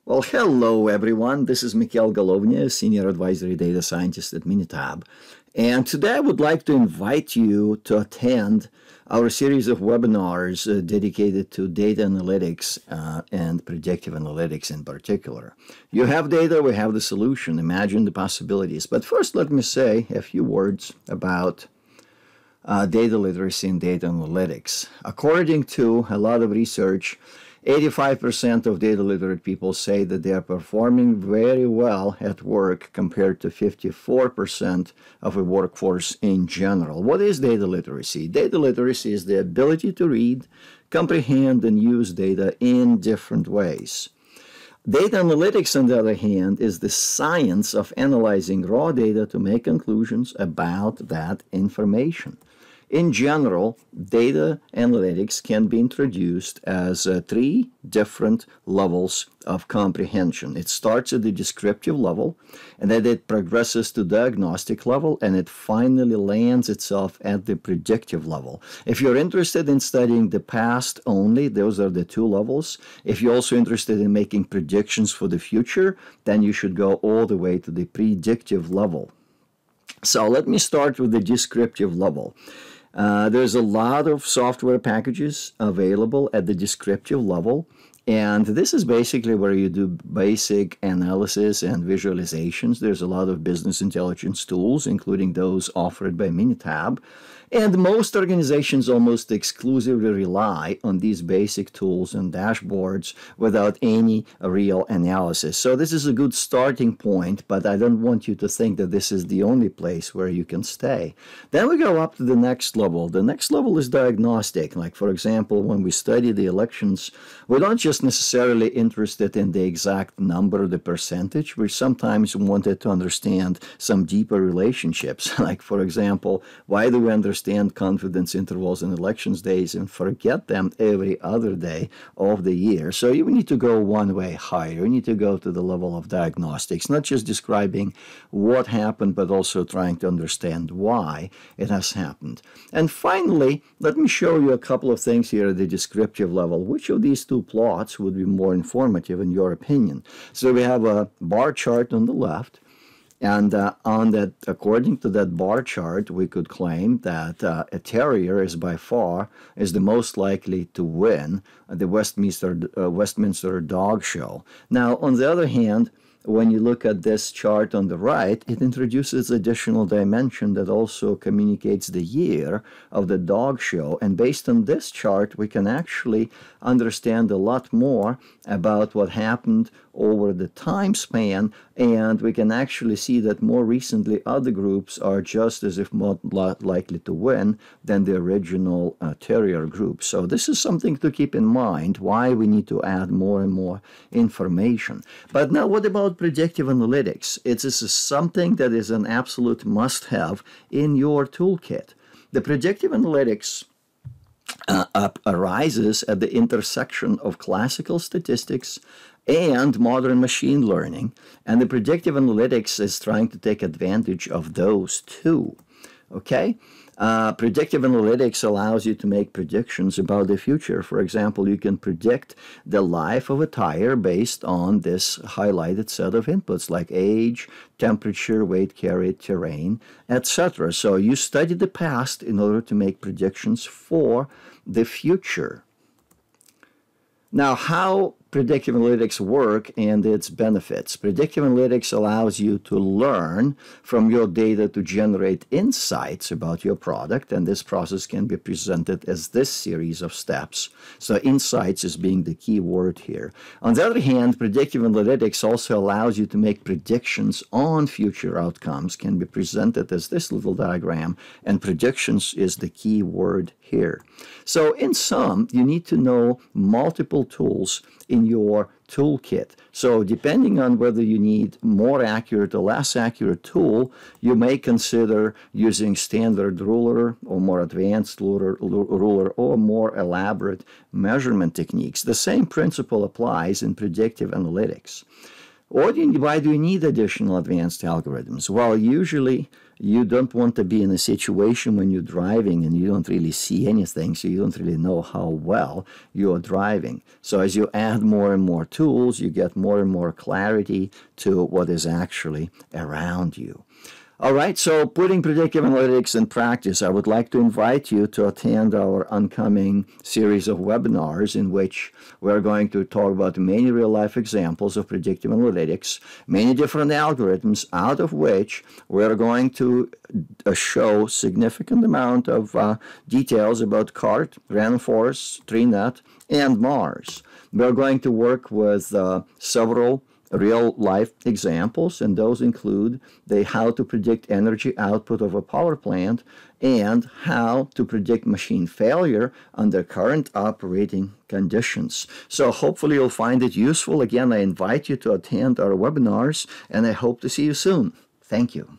Well, hello everyone. This is Mikhail Golovnya, Senior Advisory Data Scientist at Minitab. And today I would like to invite you to attend our series of webinars dedicated to data analytics and predictive analytics in particular. You have data, we have the solution. Imagine the possibilities. But first, let me say a few words about data literacy and data analytics. According to a lot of research, 85% of data literate people say that they are performing very well at work compared to 54% of a workforce in general. What is data literacy? Data literacy is the ability to read, comprehend, and use data in different ways. Data analytics, on the other hand, is the science of analyzing raw data to make conclusions about that information. In general, data analytics can be introduced as three different levels of comprehension. It starts at the descriptive level, and then it progresses to diagnostic level, and it finally lands itself at the predictive level. If you're interested in studying the past only, those are the two levels. If you're also interested in making predictions for the future, then you should go all the way to the predictive level. So let me start with the descriptive level. There's a lot of software packages available at the descriptive level, and this is basically where you do basic analysis and visualizations. There's a lot of business intelligence tools, including those offered by Minitab, and most organizations almost exclusively rely on these basic tools and dashboards without any real analysis. So this is a good starting point, but I don't want you to think that this is the only place where you can stay. Then we go up to the next level. The next level is diagnostic. Like, for example, when we study the elections, we're not just necessarily interested in the exact number, the percentage. We sometimes wanted to understand some deeper relationships. Like, for example, why do we understand confidence intervals in elections days and forget them every other day of the year? So you need to go one way higher. You need to go to the level of diagnostics, not just describing what happened, but also trying to understand why it has happened. And finally, let me show you a couple of things here at the descriptive level. Which of these two plots would be more informative in your opinion? So we have a bar chart on the left. And on that, according to that bar chart, we could claim that a terrier is by far the most likely to win the Westminster Dog Show. Now, on the other hand, when you look at this chart on the right, it introduces additional dimension that also communicates the year of the dog show. And based on this chart, we can actually understand a lot more about what happened over the time span, and we can actually see that more recently other groups are just as if more likely to win than the original terrier group. So this is something to keep in mind, why we need to add more and more information. But now what about predictive analytics? It is something that is an absolute must-have in your toolkit. The predictive analytics arises at the intersection of classical statistics and modern machine learning, and the predictive analytics is trying to take advantage of those two. Okay? Predictive analytics allows you to make predictions about the future. For example, you can predict the life of a tire based on this highlighted set of inputs like age, temperature, weight carried, terrain, etc. So you study the past in order to make predictions for the future. Now, how predictive analytics work and its benefits. Predictive analytics allows you to learn from your data to generate insights about your product, and this process can be presented as this series of steps. So insights is being the key word here. On the other hand, predictive analytics also allows you to make predictions on future outcomes, can be presented as this little diagram, and predictions is the key word here. So in sum, you need to know multiple tools in your toolkit. So depending on whether you need more accurate or less accurate tool, you may consider using standard ruler or more advanced ruler or more elaborate measurement techniques. The same principle applies in predictive analytics. Why do you need additional advanced algorithms? Well, usually you don't want to be in a situation when you're driving and you don't really see anything, so you don't really know how well you're driving. So as you add more and more tools, you get more and more clarity to what is actually around you. All right, so putting predictive analytics in practice, I would like to invite you to attend our oncoming series of webinars in which we're going to talk about many real-life examples of predictive analytics, many different algorithms, out of which we're going to show significant amount of details about CART, random forest, TreeNet, and Mars. We're going to work with several real-life examples, and those include how to predict energy output of a power plant and how to predict machine failure under current operating conditions. So hopefully you'll find it useful. Again, I invite you to attend our webinars, and I hope to see you soon. Thank you.